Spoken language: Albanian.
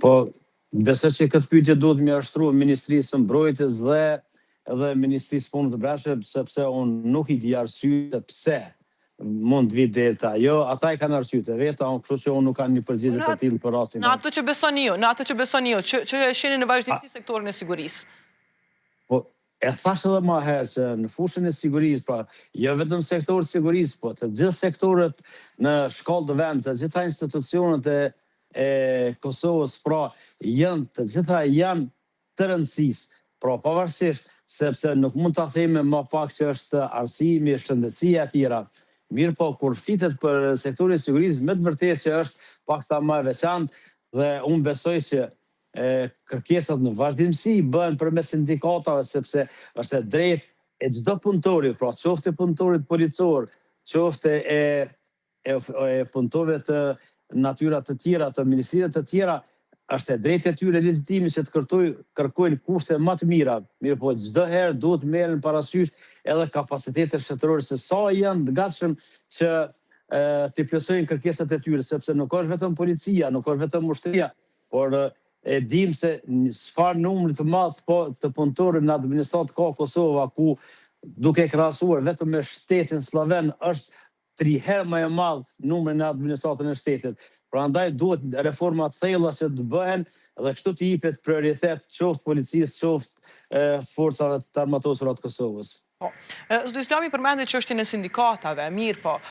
Po, besoj që këtë pyetje duhet më ashtru Ministrisë së Mbrojtjes dhe edhe Ministrisë Punëve të Brendshme, sepse unë nuk i di arsye pse mund vi delta. Jo, ata i kanë arsyet e veta, kështu që unë nuk kam një përgjigje të tillë për rastin. Në atë që besoni ju, që e shihni në vazhdimsi sektorin e sigurisë. Po, e thash edhe më herë që në fushën e sigurisë, pra, jo vetëm sektori i sigurisë, po të gjithë sektorët në shkallë të vend, të gjitha institucionet e Kosovës, pra, të gjitha janë të rëndësisë. Pra, pavarësisht, sepse nuk mund ta themi më pak që është arsimi, shëndetësia e tjera. Mirë po, kur flitet për sektorin e sigurisë, me të vërtetë që është paksa më e veçantë dhe unë besoj që kërkesat në vazhdimsi bëhen përmes sindikatave, sepse është e drejtë e çdo punëtori, pra qoftë punëtorit policor, qoftë e punëtorëve të natyra të tjera, të ministrive të tjera, është e drejtë e tyre legjitime që të kërkojnë kushte më të mira. Mirë po, çdo herë duhet merren parasysh edhe kapacitetet shtetërore se sa janë të gatshëm që të plotësojnë kërkesat e tyre, sepse nuk është vetëm policia, nuk është vetëm ushtria, por e dim se çfarë numri të madh të punëtorëve në administratë ka Kosova, ku duke krahasuar vetëm me shtetin sloven është 3 herë më e madh numri në administratën e shtetit. Prandaj duhet reforma të thella që të bëhen dhe kështu të jepet prioritet qoftë policisë, qoftë forcave të armatosura të Kosovës. Zoti Islami përmendi çështjen e sindikatave, mirë po.